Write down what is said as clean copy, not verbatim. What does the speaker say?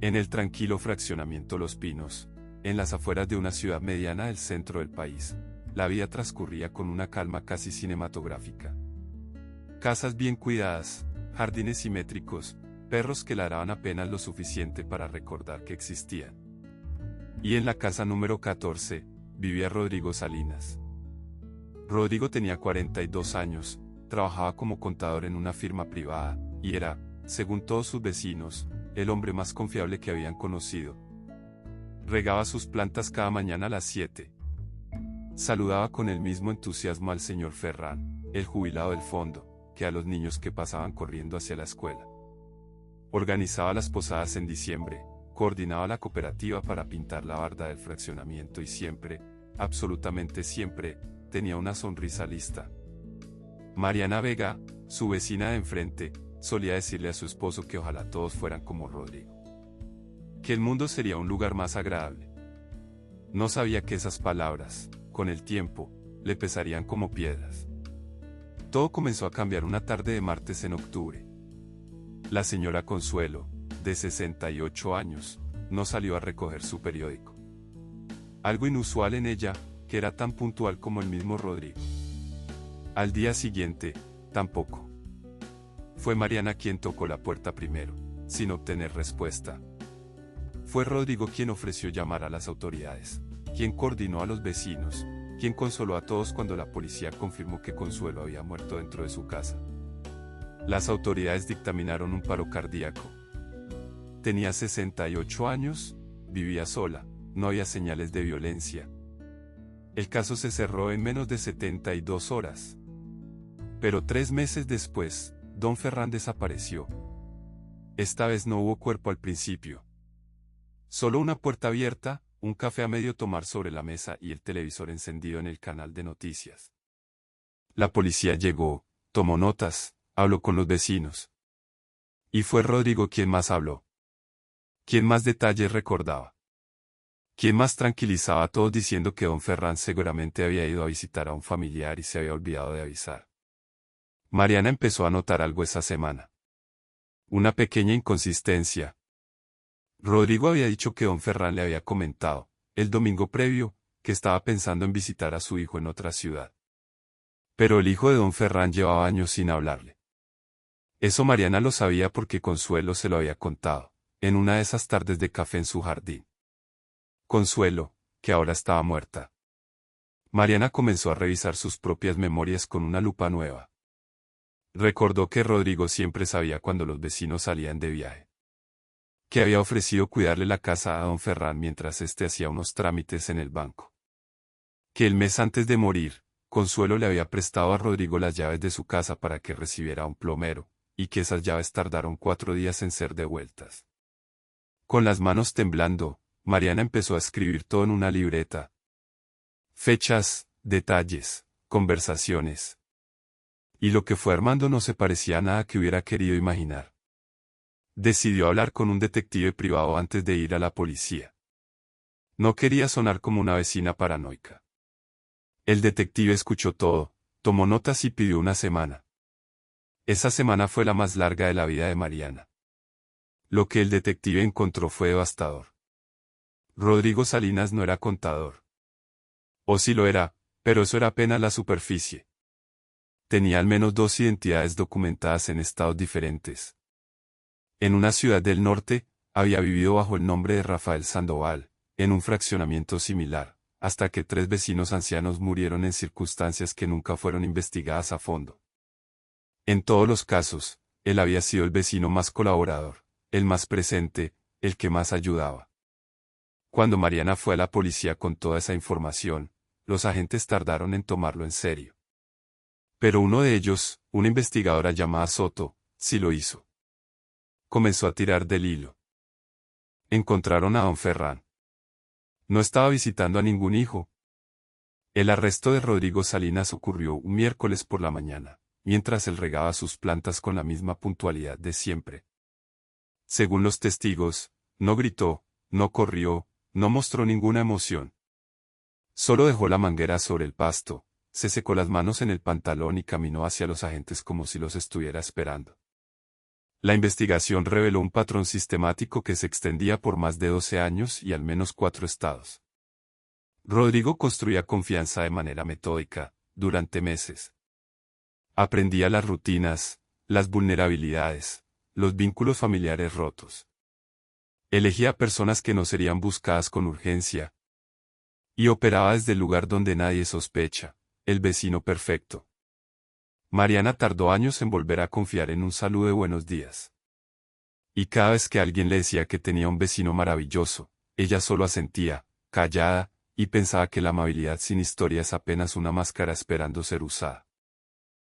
En el tranquilo fraccionamiento Los Pinos, en las afueras de una ciudad mediana del centro del país, la vida transcurría con una calma casi cinematográfica. Casas bien cuidadas, jardines simétricos, perros que ladraban apenas lo suficiente para recordar que existían. Y en la casa número 14, vivía Rodrigo Salinas. Rodrigo tenía 42 años, trabajaba como contador en una firma privada, y era, según todos sus vecinos, el hombre más confiable que habían conocido. Regaba sus plantas cada mañana a las 7. Saludaba con el mismo entusiasmo al señor Ferrán, el jubilado del fondo, que a los niños que pasaban corriendo hacia la escuela. Organizaba las posadas en diciembre, coordinaba la cooperativa para pintar la barda del fraccionamiento y siempre, absolutamente siempre, tenía una sonrisa lista. Mariana Vega, su vecina de enfrente, solía decirle a su esposo que ojalá todos fueran como Rodrigo. Que el mundo sería un lugar más agradable. No sabía que esas palabras, con el tiempo, le pesarían como piedras. Todo comenzó a cambiar una tarde de martes en octubre. La señora Consuelo, de 68 años, no salió a recoger su periódico. Algo inusual en ella, que era tan puntual como el mismo Rodrigo. Al día siguiente, tampoco. Fue Mariana quien tocó la puerta primero, sin obtener respuesta. Fue Rodrigo quien ofreció llamar a las autoridades, quien coordinó a los vecinos, quien consoló a todos cuando la policía confirmó que Consuelo había muerto dentro de su casa. Las autoridades dictaminaron un paro cardíaco. Tenía 68 años, vivía sola, no había señales de violencia. El caso se cerró en menos de 72 horas. Pero 3 meses después, don Ferrán desapareció. Esta vez no hubo cuerpo al principio. Solo una puerta abierta, un café a medio tomar sobre la mesa y el televisor encendido en el canal de noticias. La policía llegó, tomó notas, habló con los vecinos. Y fue Rodrigo quien más habló. Quien más detalles recordaba. Quien más tranquilizaba a todos diciendo que don Ferrán seguramente había ido a visitar a un familiar y se había olvidado de avisar. Mariana empezó a notar algo esa semana. Una pequeña inconsistencia. Rodrigo había dicho que don Ferrán le había comentado, el domingo previo, que estaba pensando en visitar a su hijo en otra ciudad. Pero el hijo de don Ferrán llevaba años sin hablarle. Eso Mariana lo sabía porque Consuelo se lo había contado, en una de esas tardes de café en su jardín. Consuelo, que ahora estaba muerta. Mariana comenzó a revisar sus propias memorias con una lupa nueva. Recordó que Rodrigo siempre sabía cuando los vecinos salían de viaje. Que había ofrecido cuidarle la casa a don Ferrán mientras éste hacía unos trámites en el banco. Que el mes antes de morir, Consuelo le había prestado a Rodrigo las llaves de su casa para que recibiera a un plomero, y que esas llaves tardaron 4 días en ser devueltas. Con las manos temblando, Mariana empezó a escribir todo en una libreta. Fechas, detalles, conversaciones. Y lo que fue armando no se parecía a nada que hubiera querido imaginar. Decidió hablar con un detective privado antes de ir a la policía. No quería sonar como una vecina paranoica. El detective escuchó todo, tomó notas y pidió una semana. Esa semana fue la más larga de la vida de Mariana. Lo que el detective encontró fue devastador. Rodrigo Salinas no era contador. O sí lo era, pero eso era apenas la superficie. Tenía al menos 2 identidades documentadas en estados diferentes. En una ciudad del norte, había vivido bajo el nombre de Rafael Sandoval, en un fraccionamiento similar, hasta que 3 vecinos ancianos murieron en circunstancias que nunca fueron investigadas a fondo. En todos los casos, él había sido el vecino más colaborador, el más presente, el que más ayudaba. Cuando Mariana fue a la policía con toda esa información, los agentes tardaron en tomarlo en serio. Pero uno de ellos, una investigadora llamada Soto, sí lo hizo. Comenzó a tirar del hilo. Encontraron a don Ferrán. No estaba visitando a ningún hijo. El arresto de Rodrigo Salinas ocurrió un miércoles por la mañana, mientras él regaba sus plantas con la misma puntualidad de siempre. Según los testigos, no gritó, no corrió, no mostró ninguna emoción. Solo dejó la manguera sobre el pasto, se secó las manos en el pantalón y caminó hacia los agentes como si los estuviera esperando. La investigación reveló un patrón sistemático que se extendía por más de 12 años y al menos 4 estados. Rodrigo construía confianza de manera metódica, durante meses. Aprendía las rutinas, las vulnerabilidades, los vínculos familiares rotos. Elegía personas que no serían buscadas con urgencia. Y operaba desde el lugar donde nadie sospecha, el vecino perfecto. Mariana tardó años en volver a confiar en un saludo de buenos días. Y cada vez que alguien le decía que tenía un vecino maravilloso, ella solo asentía, callada, y pensaba que la amabilidad sin historia es apenas una máscara esperando ser usada.